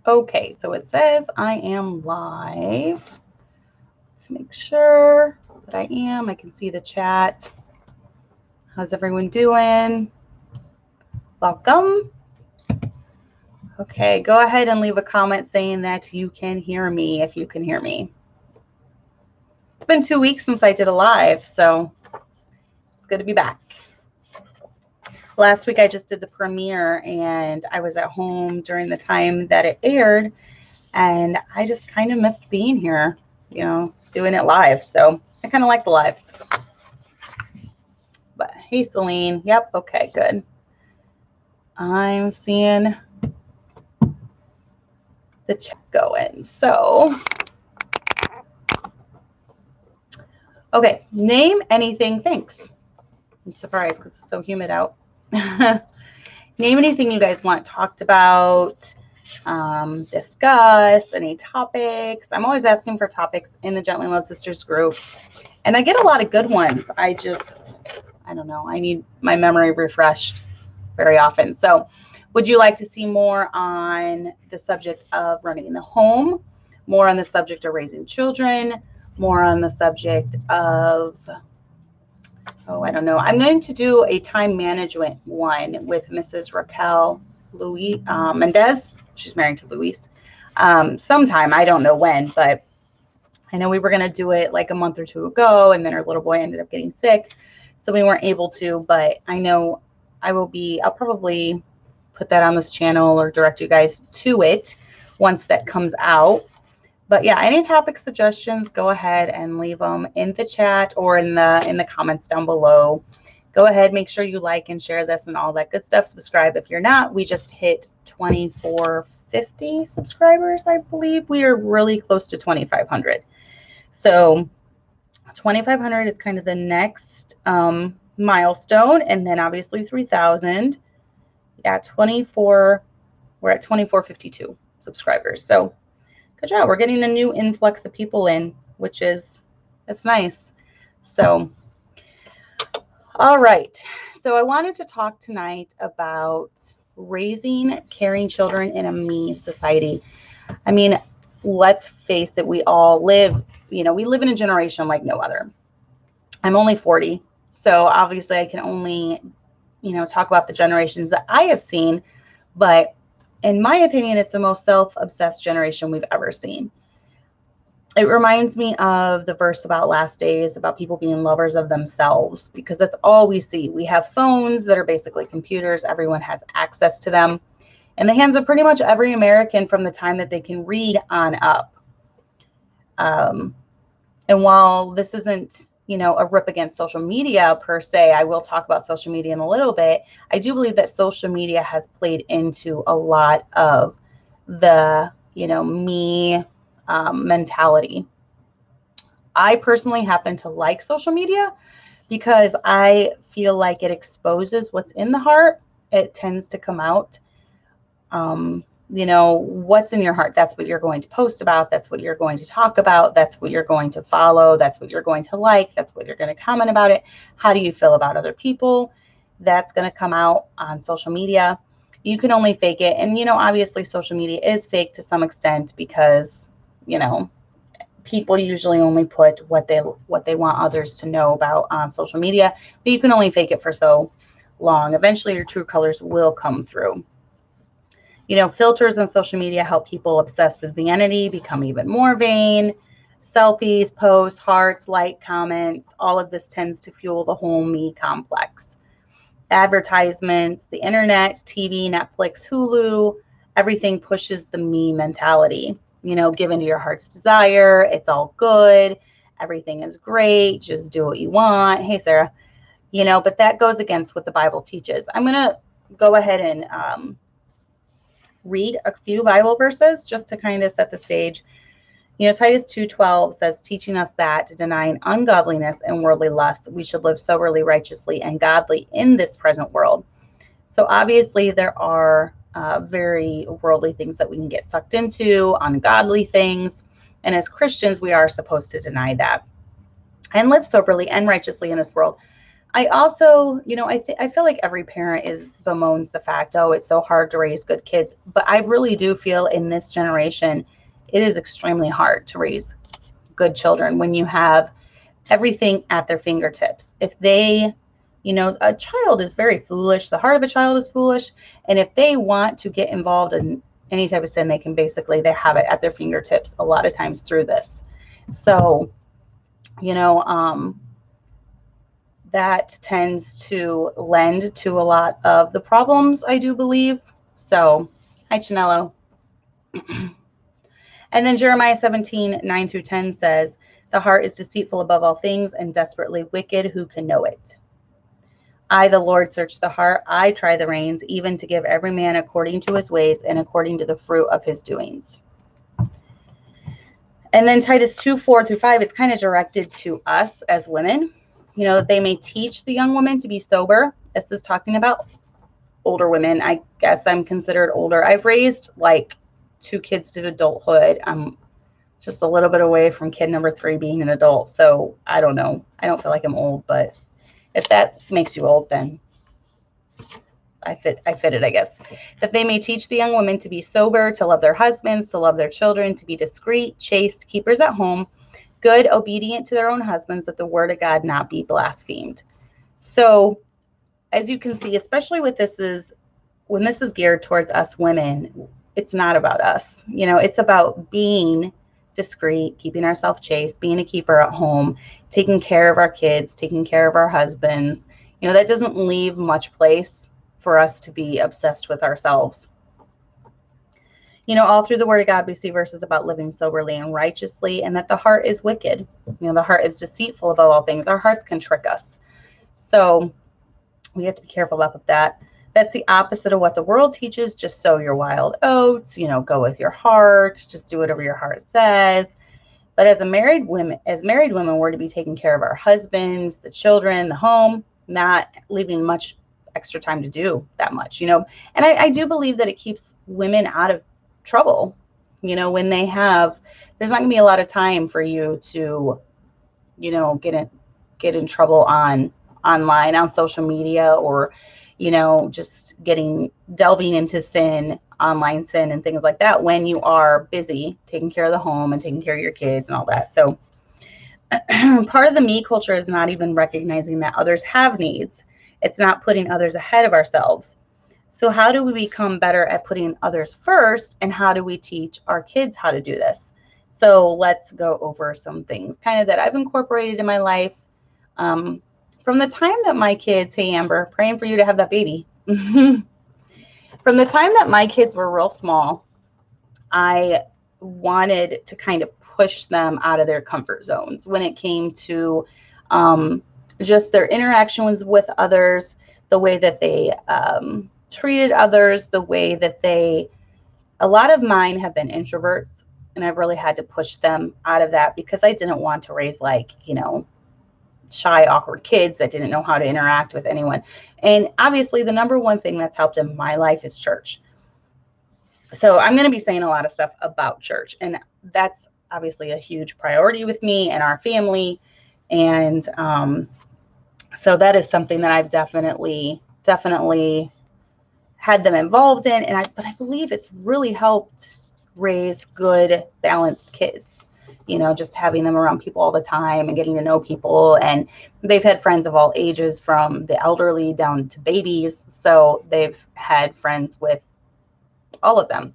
Okay, so it says I am live. Let's make sure that I am. I can see the chat. How's everyone doing? Welcome. Okay, go ahead and leave a comment saying that you can hear me if you can hear me. It's been 2 weeks since I did a live, so it's good to be back. Last week I just did the premiere and I was at home during the time that it aired, and I just kind of missed being here, doing it live. So I kind of like the lives. But hey, Celine. Yep. Okay, good. I'm seeing the chat going. So, okay, name anything. Thanks. I'm surprised because it's so humid out. Name anything you guys want talked about, discuss, any topics. I'm always asking for topics in the Gently Love Sisters group, and I get a lot of good ones. I don't know. I need my memory refreshed very often. So, would you like to see more on the subject of running the home, more on the subject of raising children, more on the subject of, oh, I don't know. I'm going to do a time management one with Mrs. Raquel Louis Mendez. She's married to Luis. Sometime, I don't know when, but I know we were going to do it like a month or two ago, and then our little boy ended up getting sick, so we weren't able to. But I know I'll probably put that on this channel or direct you guys to it once that comes out. But yeah, any topic suggestions, go ahead and leave them in the chat or in the comments down below. Go ahead, make sure you like and share this and all that good stuff. Subscribe if you're not. We just hit 2,450 subscribers, I believe. We are really close to 2,500. So 2,500 is kind of the next milestone, and then obviously 3,000. Yeah, 24. We're at 2,452 subscribers. So good job. We're getting a new influx of people in, which is, it's nice. So, all right. So I wanted to talk tonight about raising caring children in a me society. I mean, let's face it, we all live, we live in a generation like no other. I'm only 40, so obviously I can only, talk about the generations that I have seen, but in my opinion, it's the most self-obsessed generation we've ever seen. It reminds me of the verse about last days, about people being lovers of themselves, because that's all we see. We have phones that are basically computers. Everyone has access to them in the hands of pretty much every American from the time that they can read on up. And while this isn't, a rip against social media per se, I will talk about social media in a little bit. I do believe that social media has played into a lot of the, me mentality. I personally happen to like social media because I feel like it exposes what's in the heart. It tends to come out. What's in your heart, that's what you're going to post about. That's what you're going to talk about. That's what you're going to follow. That's what you're going to like. That's what you're going to comment about it. How do you feel about other people? That's going to come out on social media. You can only fake it. And, obviously social media is fake to some extent because, people usually only put what they want others to know about on social media, but you can only fake it for so long. Eventually your true colors will come through. Filters on social media help people obsessed with vanity become even more vain. Selfies, posts, hearts, like, comments, all of this tends to fuel the whole me complex. Advertisements, the internet, TV, Netflix, Hulu, everything pushes the me mentality. Give into your heart's desire. It's all good. Everything is great. Just do what you want. Hey, Sarah. But that goes against what the Bible teaches. I'm going to go ahead and read a few Bible verses just to kind of set the stage. Titus 2:12 says, teaching us that, denying ungodliness and worldly lusts, we should live soberly, righteously, and godly in this present world. So obviously there are very worldly things that we can get sucked into, ungodly things. And as Christians, we are supposed to deny that and live soberly and righteously in this world. I also, I feel like every parent bemoans the fact, oh, it's so hard to raise good kids. But I really do feel in this generation, it is extremely hard to raise good children when you have everything at their fingertips. If they, a child is very foolish. The heart of a child is foolish. And if they want to get involved in any type of sin, they have it at their fingertips a lot of times through this. So, that tends to lend to a lot of the problems, I do believe. So, hi, Chinello. And then Jeremiah 17:9-10 says, the heart is deceitful above all things and desperately wicked. Who can know it? I, the Lord, search the heart. I try the reins, even to give every man according to his ways and according to the fruit of his doings. And then Titus 2:4-5 is kind of directed to us as women. That they may teach the young women to be sober. This is talking about older women. I guess I'm considered older. I've raised like 2 kids to adulthood. I'm just a little bit away from kid number 3 being an adult. So I don't know. I don't feel like I'm old, but if that makes you old, then I fit it, I guess. That they may teach the young women to be sober, to love their husbands, to love their children, to be discreet, chaste, keepers at home, good, obedient to their own husbands, that the word of God not be blasphemed. So as you can see, especially when this is geared towards us women, it's not about us. It's about being discreet, keeping ourselves chaste, being a keeper at home, taking care of our kids, taking care of our husbands. That doesn't leave much place for us to be obsessed with ourselves. All through the word of God, we see verses about living soberly and righteously, and that the heart is wicked. The heart is deceitful above all things. Our hearts can trick us. So we have to be careful about that. That's the opposite of what the world teaches. Just sow your wild oats, go with your heart, just do whatever your heart says. But as married women, we're to be taking care of our husbands, the children, the home, not leaving much extra time to do that much, And I do believe that it keeps women out of trouble. When there's not going to be a lot of time for you to, get in trouble online, on social media, or, just delving into sin, online sin and things like that, when you are busy taking care of the home and taking care of your kids and all that. So part of the me culture is not even recognizing that others have needs. It's not putting others ahead of ourselves. So how do we become better at putting others first, and how do we teach our kids how to do this? So let's go over some things kind of that I've incorporated in my life. From the time that my kids, hey Amber, praying for you to have that baby. From the time that my kids were real small, I wanted to kind of push them out of their comfort zones when it came to just their interactions with others, the way that they treated others, the way that a lot of mine have been introverts, and I've really had to push them out of that because I didn't want to raise shy, awkward kids that didn't know how to interact with anyone. And obviously the number one thing that's helped in my life is church. So I'm going to be saying a lot of stuff about church, and that's obviously a huge priority with me and our family. And so that is something that I've definitely had them involved in. But I believe it's really helped raise good, balanced kids. Just having them around people all the time and getting to know people. And they've had friends of all ages, from the elderly down to babies. So they've had friends with all of them.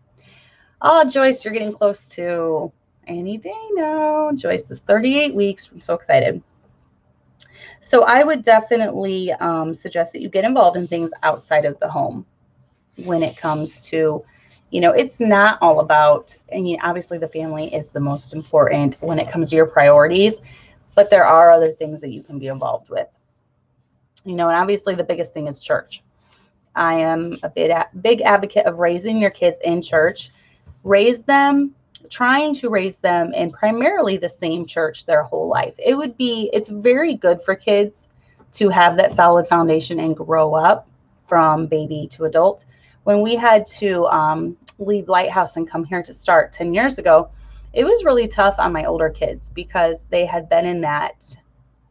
Oh, Joyce, you're getting close to any day now. Joyce is 38 weeks. I'm so excited. So I would definitely suggest that you get involved in things outside of the home when it comes to, it's not all about, obviously the family is the most important when it comes to your priorities, but there are other things that you can be involved with. And obviously the biggest thing is church. I am a big advocate of raising your kids in church. Trying to raise them in primarily the same church their whole life. It's very good for kids to have that solid foundation and grow up from baby to adult. When we had to leave Lighthouse and come here to start 10 years ago, it was really tough on my older kids because they had been in that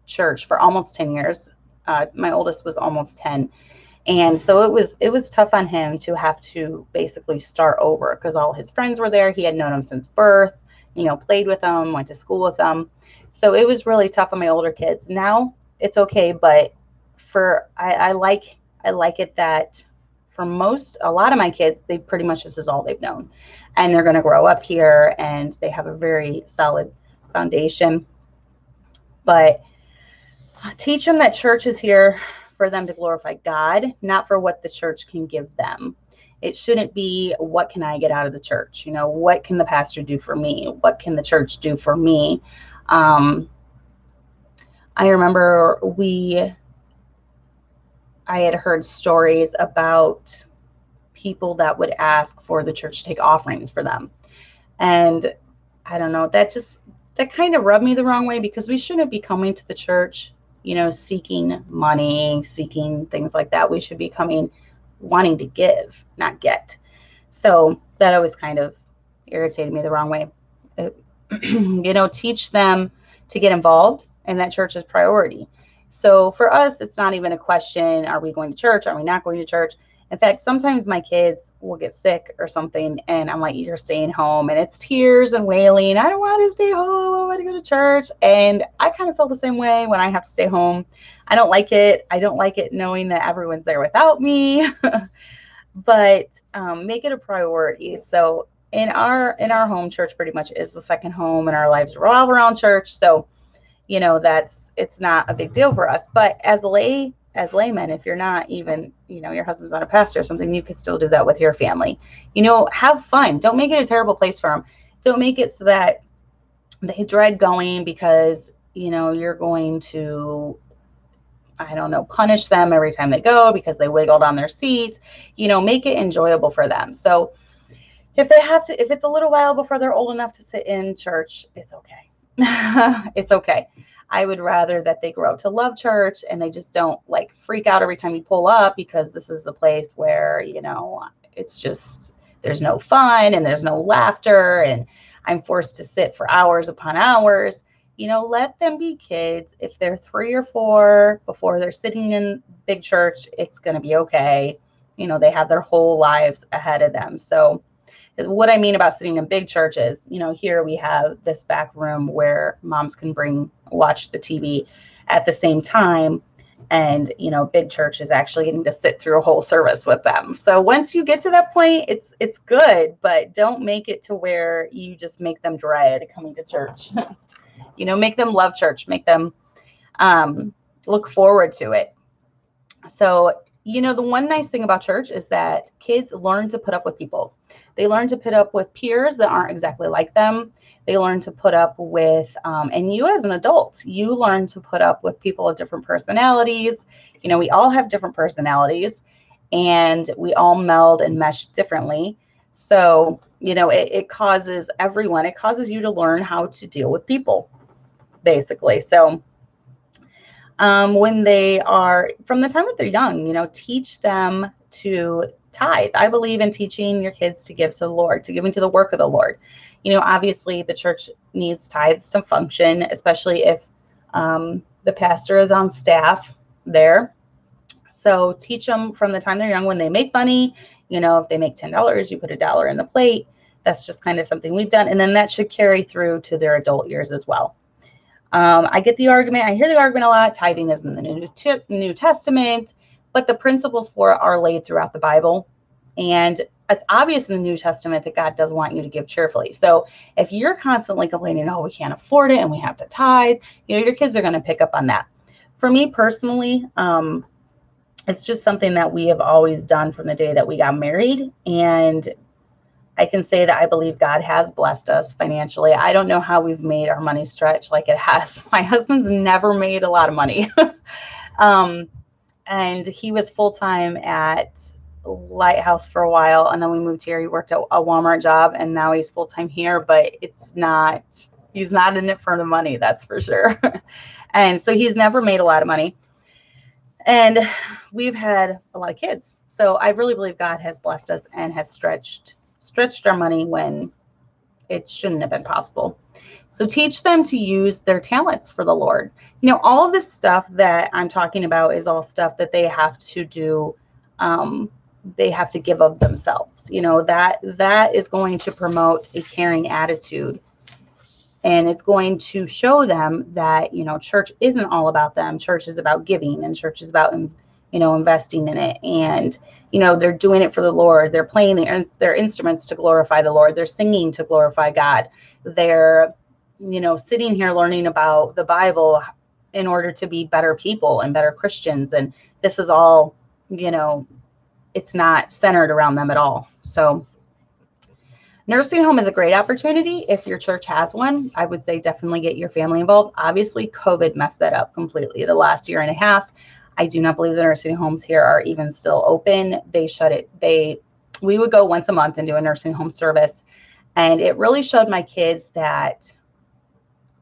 church for almost 10 years. My oldest was almost 10. And so it was tough on him to have to basically start over because all his friends were there. He had known them since birth, played with them, went to school with them. So it was really tough on my older kids. Now it's okay, but I like it that for a lot of my kids, they pretty much, this is all they've known. And they're going to grow up here and they have a very solid foundation. But teach them that church is here for them to glorify God, not for what the church can give them. It shouldn't be, what can I get out of the church? What can the pastor do for me? What can the church do for me? I remember I had heard stories about people that would ask for the church to take offerings for them. And I don't know, that kind of rubbed me the wrong way, because we shouldn't be coming to the church, seeking money, seeking things like that. We should be coming wanting to give, not get. So that always kind of irritated me the wrong way. Teach them to get involved, and that church is priority. So for us, it's not even a question, are we going to church? Are we not going to church? In fact, sometimes my kids will get sick or something, and I'm like, you're staying home, and it's tears and wailing. I don't want to stay home. I want to go to church. And I kind of feel the same way when I have to stay home. I don't like it. I don't like it knowing that everyone's there without me. But make it a priority. So in our home, church pretty much is the second home, and our lives revolve around church. So, it's not a big deal for us. But as laymen, if you're not even, your husband's not a pastor or something, you could still do that with your family. Have fun. Don't make it a terrible place for them. Don't make it so that they dread going because, you're going to, I don't know, punish them every time they go because they wiggled on their seat. Make it enjoyable for them. So if it's a little while before they're old enough to sit in church, it's okay. It's okay. I would rather that they grow to love church and they just don't freak out every time you pull up, because this is the place where, it's just, there's no fun and there's no laughter and I'm forced to sit for hours upon hours. Let them be kids. If they're 3 or 4 before they're sitting in big church, it's going to be okay. They have their whole lives ahead of them. So what I mean about sitting in big churches, here we have this back room where moms can watch the TV at the same time. And, big church is actually getting to sit through a whole service with them. So once you get to that point, it's good, but don't make it to where you just make them dread coming to church. Make them love church, make them look forward to it. So, the one nice thing about church is that kids learn to put up with people. They learn to put up with peers that aren't exactly like them. They learn to put up with, and you as an adult, you learn to put up with people of different personalities. We all have different personalities and we all meld and mesh differently. So, it causes you to learn how to deal with people, basically. So, when they are, from the time that they're young, teach them to tithe. I believe in teaching your kids to give to the Lord, to give into the work of the Lord. Obviously the church needs tithes to function, especially if the pastor is on staff there. So teach them from the time they're young. When they make money, if they make $10, you put $1 in the plate. That's just kind of something we've done. And then that should carry through to their adult years as well. I hear the argument a lot. Tithing is in the New Testament, but the principles for it are laid throughout the Bible. And it's obvious in the New Testament that God does want you to give cheerfully. So if you're constantly complaining, oh, we can't afford it and we have to tithe, your kids are going to pick up on that. For me personally, it's just something that we have always done from the day that we got married. And I can say that I believe God has blessed us financially. I don't know how we've made our money stretch like it has. My husband's never made a lot of money. And he was full-time at Lighthouse for a while. And then we moved here. He worked at a Walmart job and now he's full-time here, but he's not in it for the money. That's for sure. And so he's never made a lot of money. And we've had a lot of kids. So I really believe God has blessed us and has stretched our money when It shouldn't have been possible. So teach them to use their talents for the Lord. You know, all of this stuff that I'm talking about is all stuff that they have to do. They have to give of themselves. You know, that is going to promote a caring attitude. And it's going to show them that, you know, church isn't all about them. Church is about giving, and church is about, you know, investing in it. And, you know, they're doing it for the Lord. They're playing their instruments to glorify the Lord. They're singing to glorify God. They're, you know, sitting here learning about the Bible in order to be better people and better Christians. And this is all, you know, it's not centered around them at all. So nursing home is a great opportunity. If your church has one, I would say definitely get your family involved. Obviously, COVID messed that up completely the last year and a half. I do not believe the nursing homes here are even still open. They shut it. We would go once a month and do a nursing home service. And it really showed my kids that,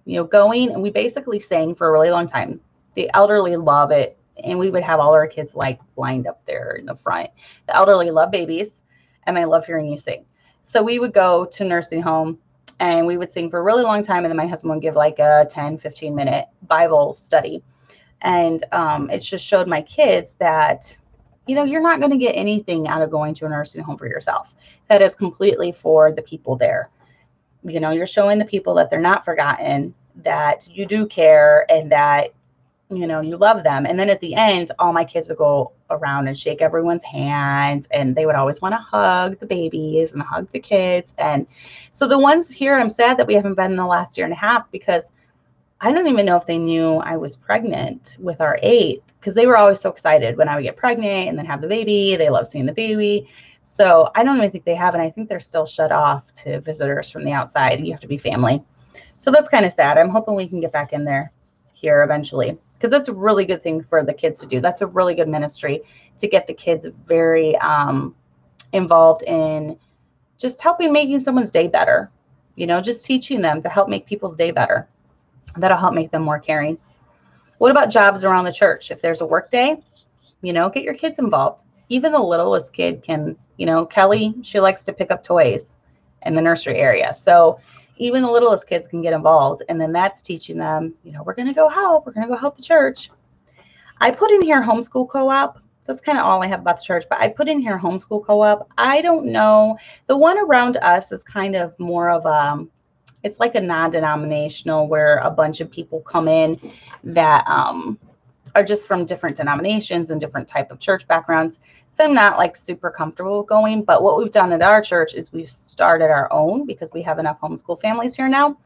you know, going, and we basically sang for a really long time. The elderly love it. And we would have all our kids like lined up there in the front. The elderly love babies, and they love hearing you sing. So we would go to nursing home and we would sing for a really long time. And then my husband would give like a 10, 15-minute Bible study. And it just showed my kids that, you know, you're not going to get anything out of going to a nursing home for yourself. That is completely for the people there. You know, you're showing the people that they're not forgotten, that you do care, and that, you know, you love them. And then at the end, all my kids would go around and shake everyone's hand, and they would always want to hug the babies and hug the kids. And so the ones here, I'm sad that we haven't been in the last year and a half, because I don't even know if they knew I was pregnant with our 8th, because they were always so excited when I would get pregnant and then have the baby. They love seeing the baby. So I don't even think they have, and I think they're still shut off to visitors from the outside. You have to be family. So that's kind of sad. I'm hoping we can get back in there here eventually, because that's a really good thing for the kids to do. That's a really good ministry to get the kids very involved in just making someone's day better. You know, just teaching them to help make people's day better. That'll help make them more caring. What about jobs around the church? If there's a work day, you know, get your kids involved. Even the littlest kid can, you know, Kelly, she likes to pick up toys in the nursery area. So even the littlest kids can get involved. And then that's teaching them, you know, we're going to go help. We're going to go help the church. I put in here homeschool co-op. That's kind of all I have about the church, but I put in here homeschool co-op. I don't know. The one around us is kind of more of it's like a non-denominational, where a bunch of people come in that are just from different denominations and different type of church backgrounds. So I'm not like super comfortable going, but what we've done at our church is we've started our own, because we have enough homeschool families here now.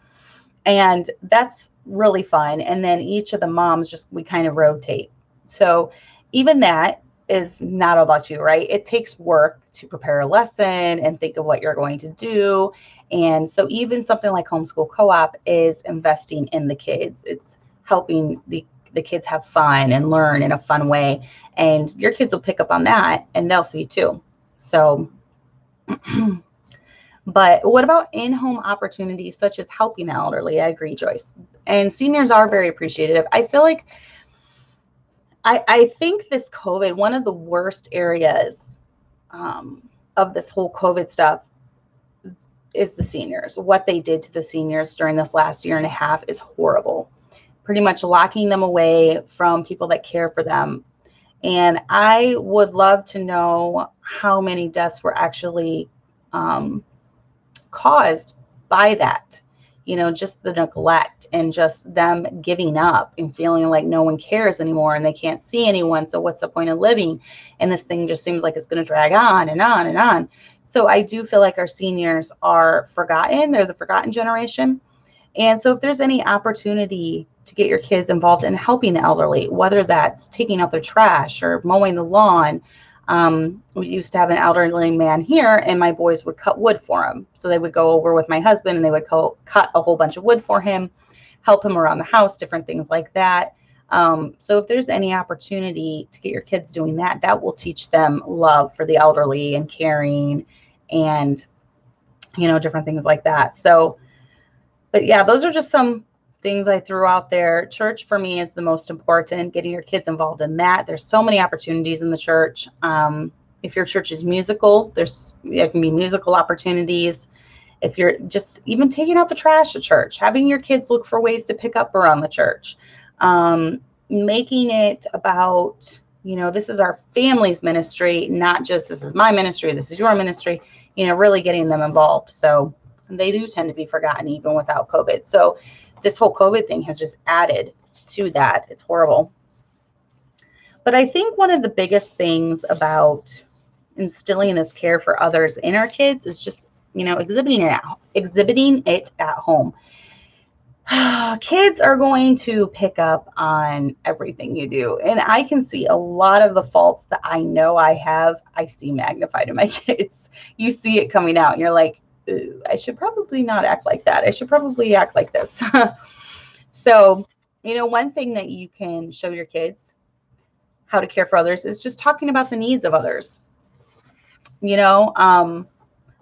And that's really fun. And then each of the moms, we kind of rotate. So even that is not about you, right? It takes work to prepare a lesson and think of what you're going to do. And so even something like homeschool co-op is investing in the kids. It's helping the kids have fun and learn in a fun way. And your kids will pick up on that, and they'll see too. So, but what about in-home opportunities such as helping the elderly? I agree, Joyce. And seniors are very appreciative. I feel like I think this COVID, one of the worst areas of this whole COVID stuff is the seniors. What they did to the seniors during this last year and a half is horrible. Pretty much locking them away from people that care for them. And I would love to know how many deaths were actually caused by that. You know, just the neglect and just them giving up and feeling like no one cares anymore and they can't see anyone. So what's the point of living? And this thing just seems like it's going to drag on and on and on. So I do feel like our seniors are forgotten. They're the forgotten generation. And so if there's any opportunity to get your kids involved in helping the elderly, whether that's taking out their trash or mowing the lawn. We used to have an elderly man here, and my boys would cut wood for him. So they would go over with my husband and they would cut a whole bunch of wood for him, help him around the house, different things like that. So if there's any opportunity to get your kids doing that, that will teach them love for the elderly and caring and, you know, different things like that. So, but yeah, those are just some things I threw out there. Church for me is the most important, getting your kids involved in that. There's so many opportunities in the church. If your church is musical, there can be musical opportunities. If you're just even taking out the trash at church, having your kids look for ways to pick up around the church, making it about, this is our family's ministry, not just this is my ministry, this is your ministry, really getting them involved. So they do tend to be forgotten even without COVID. So this whole COVID thing has just added to that. It's horrible. But I think one of the biggest things about instilling this care for others in our kids is just, exhibiting it at home. Kids are going to pick up on everything you do. And I can see a lot of the faults that I know I have, I see magnified in my kids. You see it coming out and you're like, ooh, I should probably not act like that. I should probably act like this. So, one thing that you can show your kids how to care for others is just talking about the needs of others.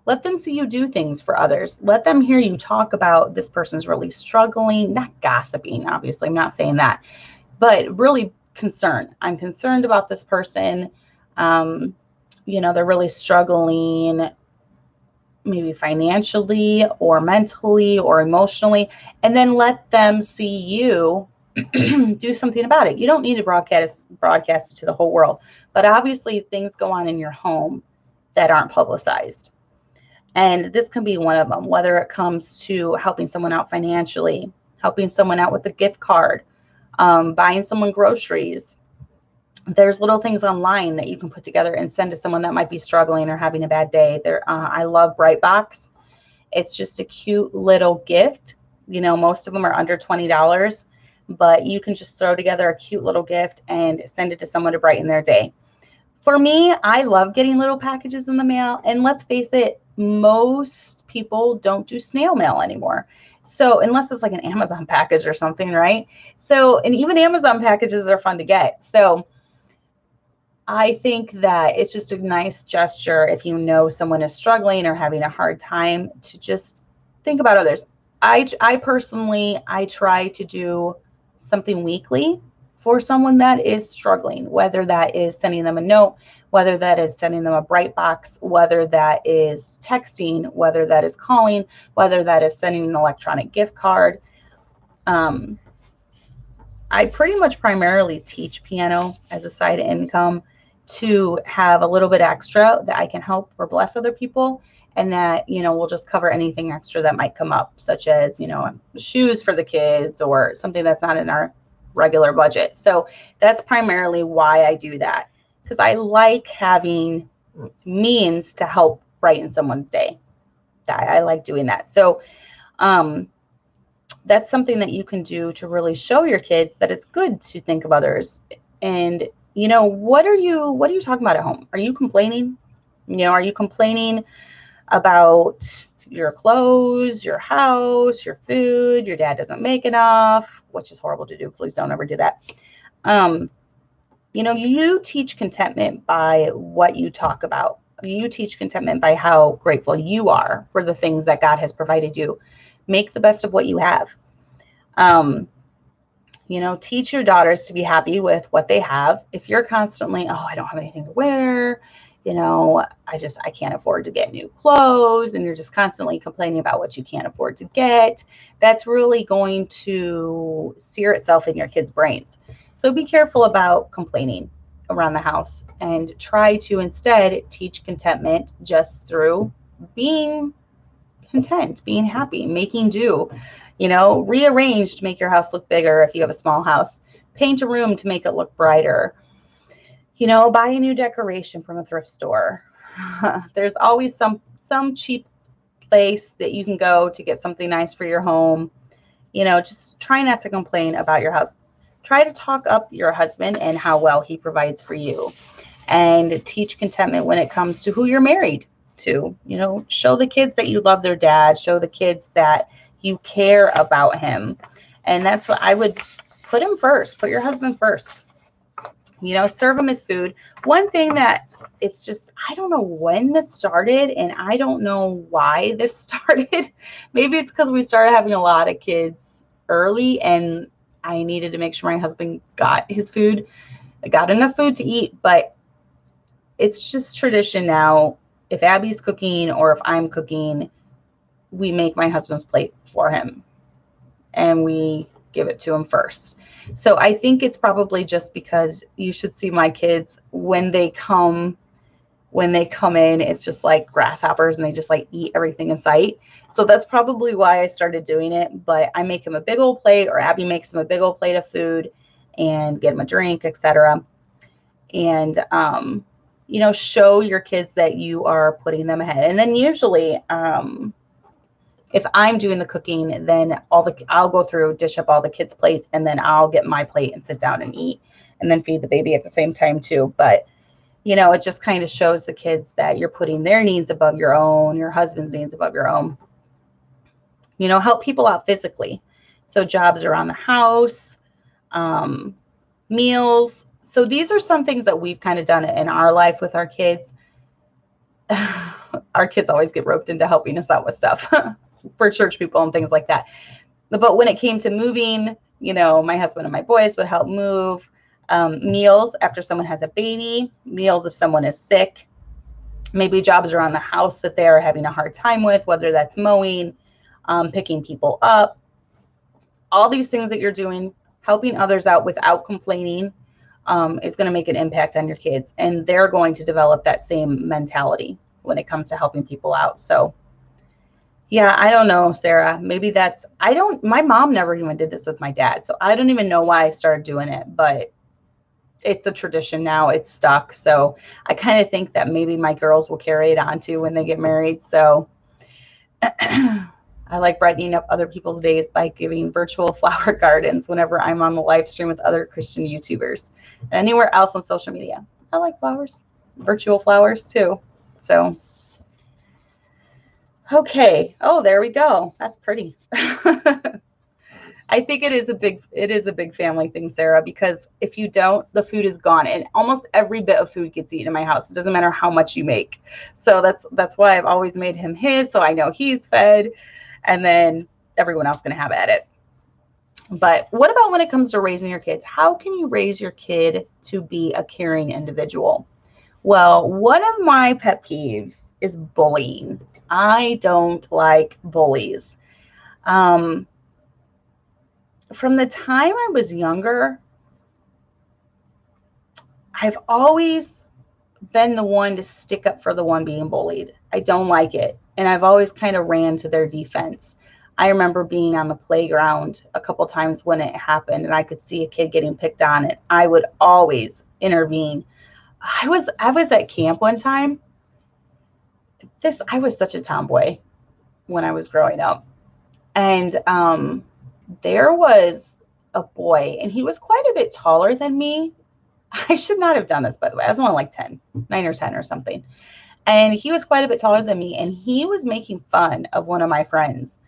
Let them see you do things for others. Let them hear you talk about this person's really struggling, not gossiping, obviously, I'm not saying that, but really concerned. I'm concerned about this person. They're really struggling, maybe financially or mentally or emotionally, and then let them see you do something about it. You don't need to broadcast it to the whole world, but obviously things go on in your home that aren't publicized. And this can be one of them, whether it comes to helping someone out financially, helping someone out with a gift card, buying someone groceries. There's little things online that you can put together and send to someone that might be struggling or having a bad day. I love Brightbox. It's just a cute little gift. Most of them are under $20, but you can just throw together a cute little gift and send it to someone to brighten their day. For me, I love getting little packages in the mail. And let's face it, most people don't do snail mail anymore. So unless it's like an Amazon package or something, right? So, and even Amazon packages are fun to get. So I think that it's just a nice gesture if someone is struggling or having a hard time to just think about others. I personally try to do something weekly for someone that is struggling, whether that is sending them a note, whether that is sending them a Brightbox, whether that is texting, whether that is calling, whether that is sending an electronic gift card. I pretty much primarily teach piano as a side income to have a little bit extra that I can help or bless other people. And that, we'll just cover anything extra that might come up, such as, shoes for the kids or something that's not in our regular budget. So that's primarily why I do that, because I like having means to help brighten someone's day. I like doing that. So that's something that you can do to really show your kids that it's good to think of others. And, what are you talking about at home? Are you complaining? Are you complaining about your clothes, your house, your food, your dad doesn't make enough, which is horrible to do. Please don't ever do that. You teach contentment by what you talk about. You teach contentment by how grateful you are for the things that God has provided you. Make the best of what you have. Teach your daughters to be happy with what they have. If you're constantly, I don't have anything to wear, I can't afford to get new clothes, and you're just constantly complaining about what you can't afford to get, that's really going to sear itself in your kids' brains. So be careful about complaining around the house and try to instead teach contentment just through being content, being happy, making do, rearrange to make your house look bigger if you have a small house, paint a room to make it look brighter. Buy a new decoration from a thrift store. There's always some cheap place that you can go to get something nice for your home. Just try not to complain about your house. Try to talk up your husband and how well he provides for you, and teach contentment when it comes to who you're married to. Show the kids that you love their dad. Show the kids that you care about him. And that's what I would put him first. Put your husband first. Serve him his food. One thing that it's just, I don't know when this started, and I don't know why this started. Maybe it's because we started having a lot of kids early, and I needed to make sure my husband got his food, got enough food to eat. But it's just tradition now. If Abby's cooking or if I'm cooking, we make my husband's plate for him and we give it to him first. So I think it's probably just because you should see my kids when they come in, it's just like grasshoppers and they just like eat everything in sight. So that's probably why I started doing it. But I make him a big old plate, or Abby makes him a big old plate of food and get him a drink, etc. And, show your kids that you are putting them ahead. And then usually, if I'm doing the cooking, then I'll go through, dish up all the kids' plates, and then I'll get my plate and sit down and eat, and then feed the baby at the same time too. But it just kind of shows the kids that you're putting their needs above your own, your husband's needs above your own. Help people out physically. So jobs around the house, meals. So these are some things that we've kind of done in our life with our kids. Our kids always get roped into helping us out with stuff for church people and things like that. But when it came to moving, my husband and my boys would help move. Meals after someone has a baby, meals if someone is sick, maybe jobs around the house that they're having a hard time with, whether that's mowing, picking people up, all these things that you're doing, helping others out without complaining, is going to make an impact on your kids, and they're going to develop that same mentality when it comes to helping people out. So yeah, I don't know, Sarah, maybe my mom never even did this with my dad. So I don't even know why I started doing it, but it's a tradition now. It's stuck. So I kind of think that maybe my girls will carry it on too when they get married. So I like brightening up other people's days by giving virtual flower gardens whenever I'm on the live stream with other Christian YouTubers and anywhere else on social media. I like flowers, virtual flowers too. So, okay. Oh, there we go. That's pretty. I think it is a big family thing, Sarah, because if you don't, the food is gone, and almost every bit of food gets eaten in my house. It doesn't matter how much you make. So that's why I've always made him his, so I know he's fed, and then everyone else can have at it. But what about when it comes to raising your kids? How can you raise your kid to be a caring individual? Well, one of my pet peeves is bullying. I don't like bullies. From the time I was younger, I've always been the one to stick up for the one being bullied. I don't like it. And I've always kind of ran to their defense. I remember being on the playground a couple times when it happened and I could see a kid getting picked on, and I would always intervene. I was at camp one time. I was such a tomboy when I was growing up. And there was a boy, and he was quite a bit taller than me. I should not have done this, by the way. I was only like 9 or 10 or something. And he was quite a bit taller than me, and he was making fun of one of my friends.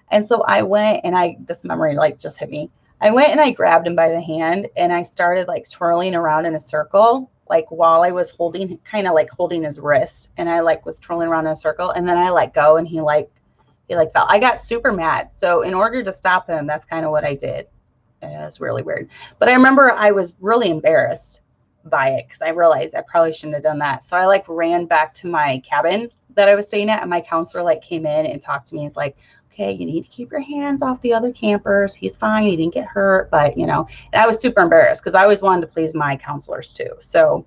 And so I went, and this memory like just hit me. I went and I grabbed him by the hand, and I started like twirling around in a circle, like while I was holding his wrist, and I like was twirling around in a circle, and then I let go, and he fell. I got super mad. So in order to stop him, that's kind of what I did. And it was really weird. But I remember I was really embarrassed by it because I realized I probably shouldn't have done that. So I like ran back to my cabin that I was staying at, and my counselor like came in and talked to me. It's like, okay, you need to keep your hands off the other campers. He's fine. He didn't get hurt. But, and I was super embarrassed because I always wanted to please my counselors too. So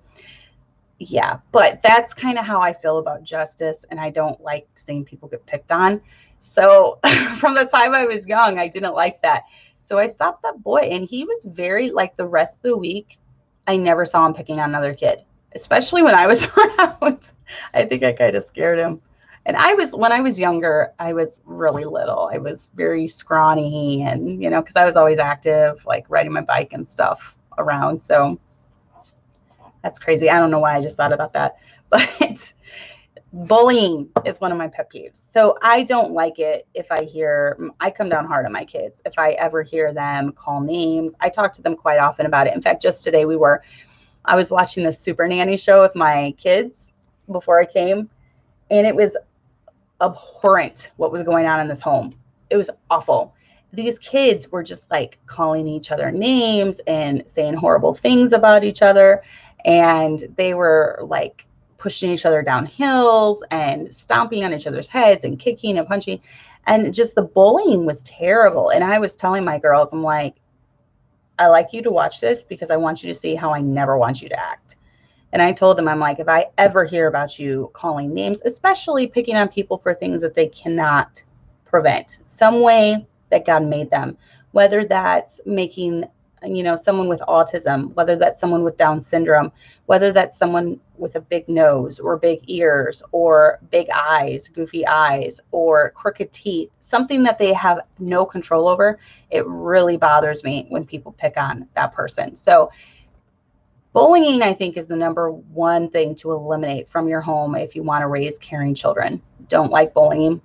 yeah, but that's kind of how I feel about justice. And I don't like seeing people get picked on. So from the time I was young, I didn't like that. So I stopped that boy, and he was very, like, the rest of the week, I never saw him picking on another kid, especially when I was around. I think I kind of scared him. And when I was younger, I was really little. I was very scrawny and, because I was always active, like riding my bike and stuff around. So that's crazy. I don't know why I just thought about that, but bullying is one of my pet peeves. So I don't like it if I come down hard on my kids. If I ever hear them call names, I talk to them quite often about it. In fact, just today I was watching the Super Nanny show with my kids before I came, and it was abhorrent what was going on in this home. It was awful. These kids were just like calling each other names and saying horrible things about each other. And they were like pushing each other down hills and stomping on each other's heads and kicking and punching. And just the bullying was terrible. And I was telling my girls, I'm like, I like you to watch this because I want you to see how I never want you to act. And I told them, I'm like, if I ever hear about you calling names, especially picking on people for things that they cannot prevent, some way that God made them, whether that's making, someone with autism, whether that's someone with Down syndrome, whether that's someone with a big nose or big ears or big eyes, goofy eyes, or crooked teeth, something that they have no control over. It really bothers me when people pick on that person. So bullying, I think, is the number one thing to eliminate from your home if you want to raise caring children. Don't like bullying.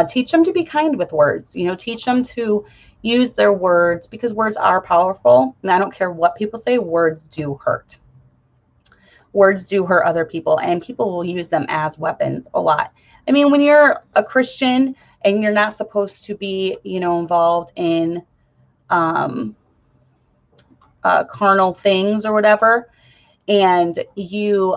Teach them to be kind with words. Teach them to use their words, because words are powerful. And I don't care what people say, words do hurt. Words do hurt other people, and people will use them as weapons a lot. I mean, when you're a Christian and you're not supposed to be, involved in carnal things or whatever, and you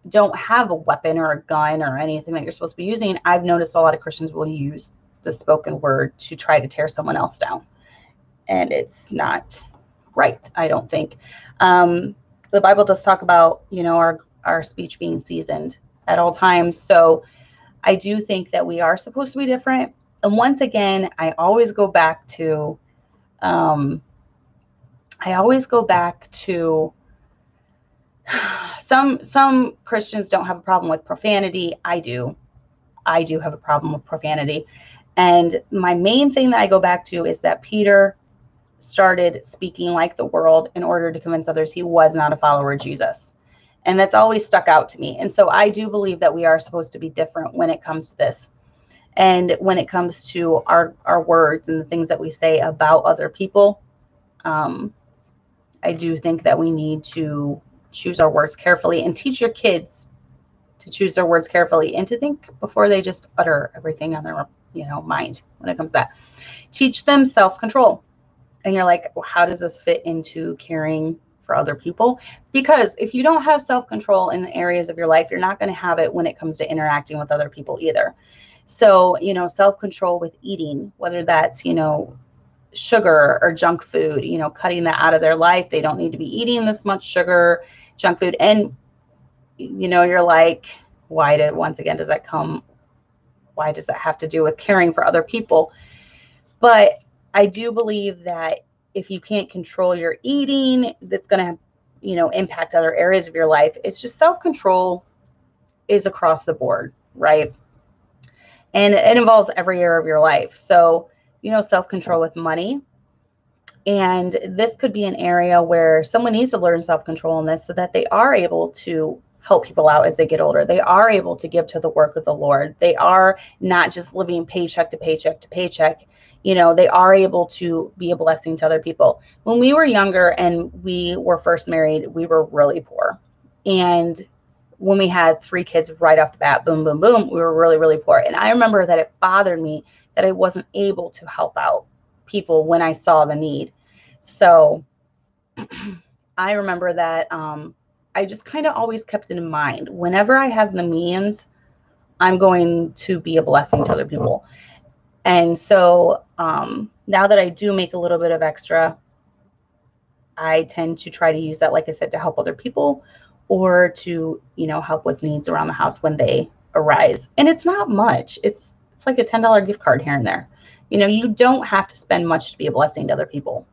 don't have a weapon or a gun or anything that you're supposed to be using, I've noticed a lot of Christians will use the spoken word to try to tear someone else down. And it's not right, I don't think. The Bible does talk about, our speech being seasoned at all times. So I do think that we are supposed to be different. And once again, I always go back to some Christians don't have a problem with profanity. I do have a problem with profanity. And my main thing that I go back to is that Peter started speaking like the world in order to convince others he was not a follower of Jesus. And that's always stuck out to me. And so I do believe that we are supposed to be different when it comes to this. And when it comes to our words and the things that we say about other people, I do think that we need to choose our words carefully and teach your kids to choose their words carefully and to think before they just utter everything on their, mind when it comes to that. Teach them self-control. And you're like, well, how does this fit into caring for other people? Because if you don't have self-control in the areas of your life, you're not going to have it when it comes to interacting with other people either. So, self-control with eating, whether that's, sugar or junk food, cutting that out of their life. They don't need to be eating this much sugar, junk food. And, you're like, why does that have to do with caring for other people? But I do believe that if you can't control your eating, that's going to, impact other areas of your life. It's just self-control is across the board, right? And it involves every area of your life. So, self-control with money. And this could be an area where someone needs to learn self-control in this so that they are able to help people out as they get older. They are able to give to the work of the Lord. They are not just living paycheck to paycheck to paycheck. They are able to be a blessing to other people. When we were younger and we were first married, we were really poor. And when we had 3 kids right off the bat, boom, boom, boom, we were really, really poor. And I remember that it bothered me that I wasn't able to help out people when I saw the need. So I remember that I just kind of always kept it in mind. Whenever I have the means, I'm going to be a blessing to other people. And so now that I do make a little bit of extra, I tend to try to use that, like I said, to help other people or to, help with needs around the house when they arise. And it's not much. It's like a $10 gift card here and there. You don't have to spend much to be a blessing to other people.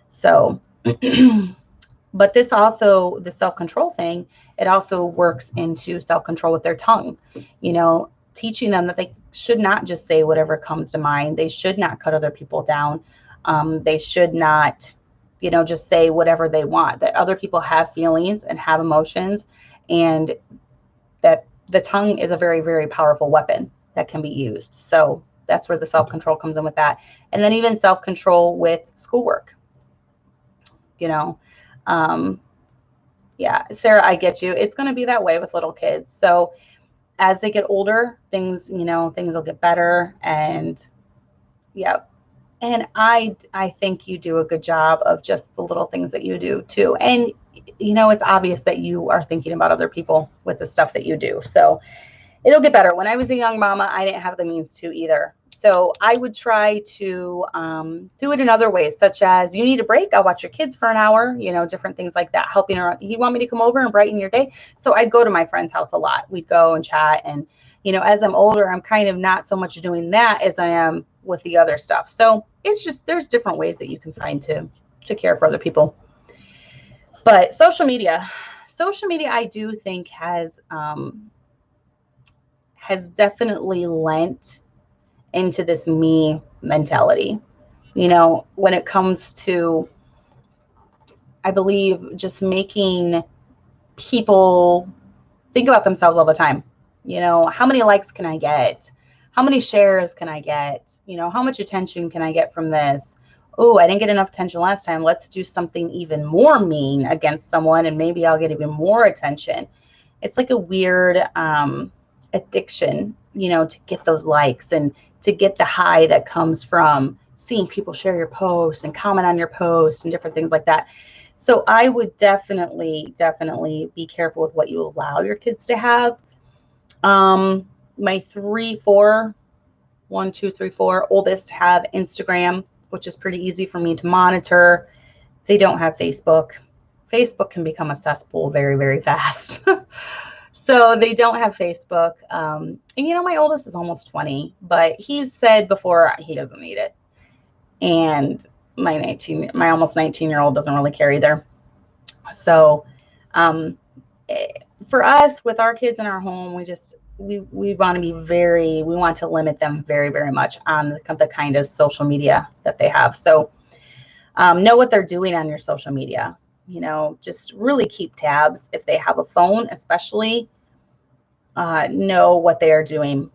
So, but this also, the self-control thing, it also works into self-control with their tongue, teaching them that they should not just say whatever comes to mind. They should not cut other people down. They should not, just say whatever they want, that other people have feelings and have emotions, and that the tongue is a very, very powerful weapon that can be used. So that's where the self-control comes in with that. And then even self-control with schoolwork, yeah, Sarah, I get you. It's going to be that way with little kids. So as they get older, things will get better. And yeah. And I think you do a good job of just the little things that you do too. And, it's obvious that you are thinking about other people with the stuff that you do. So it'll get better. When I was a young mama, I didn't have the means to either. So I would try to do it in other ways, such as, you need a break, I'll watch your kids for an hour, you know, different things like that, helping her. You want me to come over and brighten your day? So I'd go to my friend's house a lot. We'd go and chat. And, you know, as I'm older, I'm kind of not so much doing that as I am with the other stuff. So it's just, there's different ways that you can find to care for other people. But social media, I do think has definitely lent into this me mentality. You know, when it comes to, I believe, just making people think about themselves all the time. You know, how many likes can I get? How many shares can I get? You know, how much attention can I get from this? Oh, I didn't get enough attention last time. Let's do something even more mean against someone and maybe I'll get even more attention. It's like a weird addiction, you know, to get those likes and to get the high that comes from seeing people share your posts and comment on your posts and different things like that. So I would definitely be careful with what you allow your kids to have. My 4 oldest have Instagram, which is pretty easy for me to monitor. They don't have Facebook. Facebook can become a cesspool very, very fast. So they don't have Facebook. And, you know, my oldest is almost 20, but he's said before he doesn't need it. And my almost 19-year-old doesn't really care either. So for us, with our kids in our home, we want to be we want to limit them very, very much on the kind of social media that they have. So know what they're doing on your social media. You know, just really keep tabs. If they have a phone, especially, know what they are doing.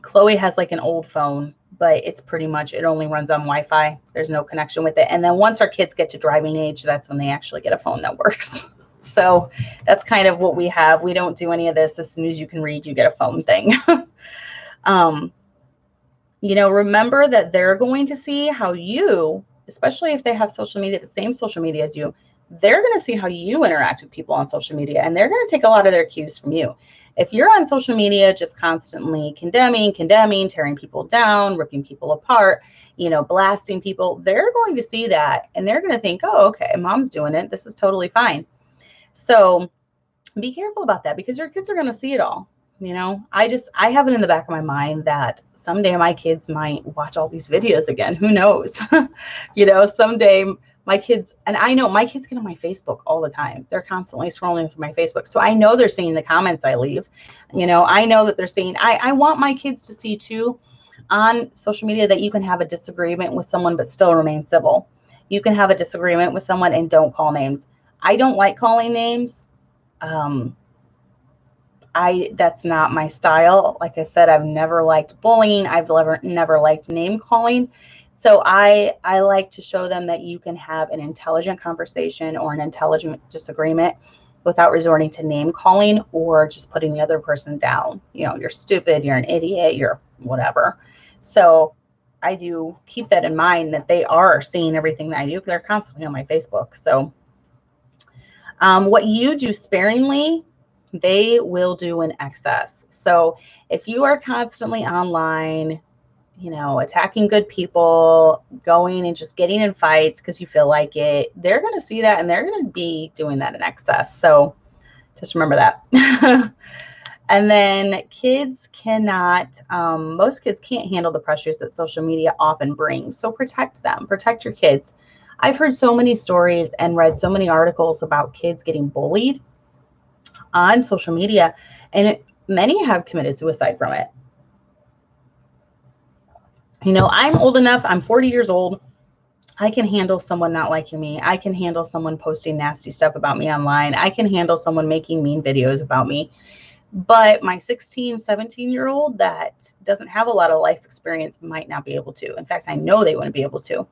Chloe has like an old phone, but it's pretty much, it only runs on Wi-Fi. There's no connection with it. And then once our kids get to driving age, that's when they actually get a phone that works. So that's kind of what we have. We don't do any of this. As soon as you can read, you get a phone thing. You know, remember that they're going to see how you, especially if they have social media, the same social media as you, they're going to see how you interact with people on social media, and they're going to take a lot of their cues from you. If you're on social media just constantly condemning, tearing people down, ripping people apart, you know, blasting people, they're going to see that and they're going to think, oh, okay, mom's doing it. This is totally fine. So be careful about that, because your kids are going to see it all. You know, I have it in the back of my mind that someday my kids might watch all these videos again. Who knows? You know, someday my kids, and I know my kids get on my Facebook all the time. They're constantly scrolling through my Facebook. So I know they're seeing the comments I leave. You know, I know that they're seeing, I want my kids to see too on social media that you can have a disagreement with someone but still remain civil. You can have a disagreement with someone and don't call names. I don't like calling names. That's not my style. Like I said, I've never liked bullying. I've never liked name calling. So I like to show them that you can have an intelligent conversation or an intelligent disagreement without resorting to name calling or just putting the other person down. You know, you're stupid, you're an idiot, you're whatever. So I do keep that in mind, that they are seeing everything that I do. They're constantly on my Facebook. So what you do sparingly, they will do in excess. So if you are constantly online, you know, attacking good people, going and just getting in fights because you feel like it, they're going to see that and they're going to be doing that in excess. So just remember that. And then kids cannot, most kids can't handle the pressures that social media often brings. So protect them, protect your kids. I've heard so many stories and read so many articles about kids getting bullied on social media, and many have committed suicide from it. You know, I'm old enough, I'm 40 years old. I can handle someone not liking me. I can handle someone posting nasty stuff about me online. I can handle someone making mean videos about me. But my 16, 17-year-old that doesn't have a lot of life experience might not be able to. In fact, I know they wouldn't be able to.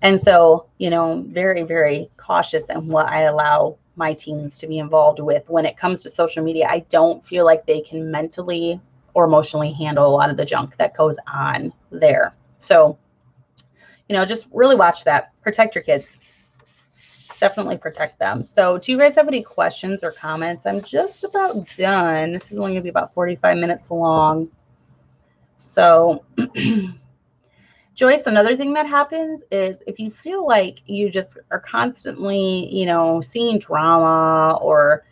And so, you know, very, very cautious in what I allow my teens to be involved with. When it comes to social media, I don't feel like they can mentally or emotionally handle a lot of the junk that goes on there. So, you know, just really watch that. Protect your kids. definitely protect them. So do you guys have any questions or comments? I'm just about done. This is only going to be about 45 minutes long. So Joyce, another thing that happens is if you feel like you just are constantly, seeing drama or,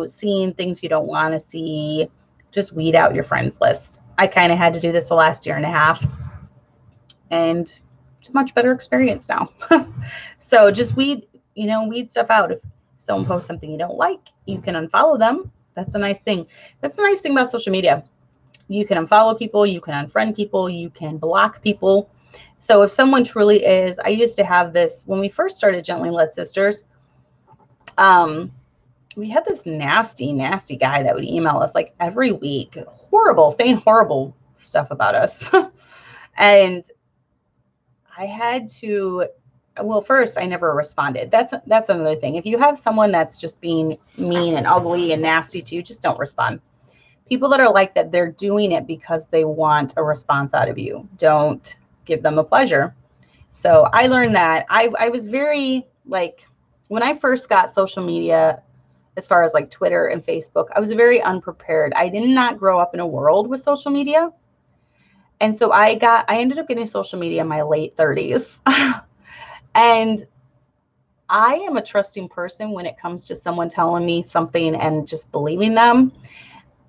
seeing things you don't want to see, just weed out your friends list. I kind of had to do this the last year and a half, and it's a much better experience now. So just weed stuff out. If someone posts something you don't like, you can unfollow them. That's a nice thing. That's the nice thing about social media. You can unfollow people, you can unfriend people, you can block people. So if someone truly is, I used to have this when we first started Gently Led Sisters. We had this nasty guy that would email us like every week, saying horrible stuff about us. And I had to, well, first I never responded. That's another thing. If you have someone that's just being mean and ugly and nasty to you, just don't respond. People that are like that, they're doing it because they want a response out of you. Don't give them a pleasure. So I learned that. I was very, like, when I first got social media, as far as like Twitter and Facebook, I was very unprepared. I did not grow up in a world with social media. And so I ended up getting social media in my late 30s. And I am a trusting person when it comes to someone telling me something and just believing them.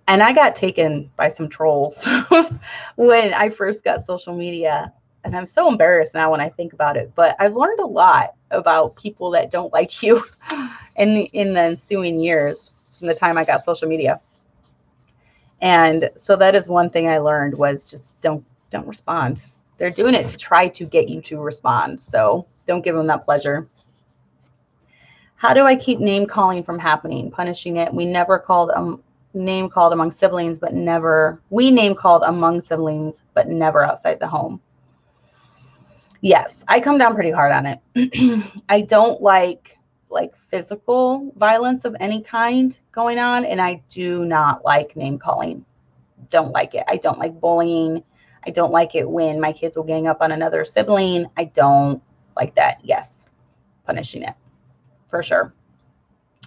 And I got taken by some trolls when I first got social media. And I'm so embarrassed now when I think about it. But I've learned a lot about people that don't like you in the ensuing years from the time I got social media. And so that is one thing I learned, was just don't respond. They're doing it to try to get you to respond. So don't give them that pleasure. How do I keep name calling from happening? Punishing it. We never called name called among siblings, but never, we name called among siblings, but never outside the home. Yes, I come down pretty hard on it. I don't like physical violence of any kind going on, and I do not like name calling. Don't like it. I don't like bullying. I don't like it when my kids will gang up on another sibling. I don't like that. Yes, punishing it for sure.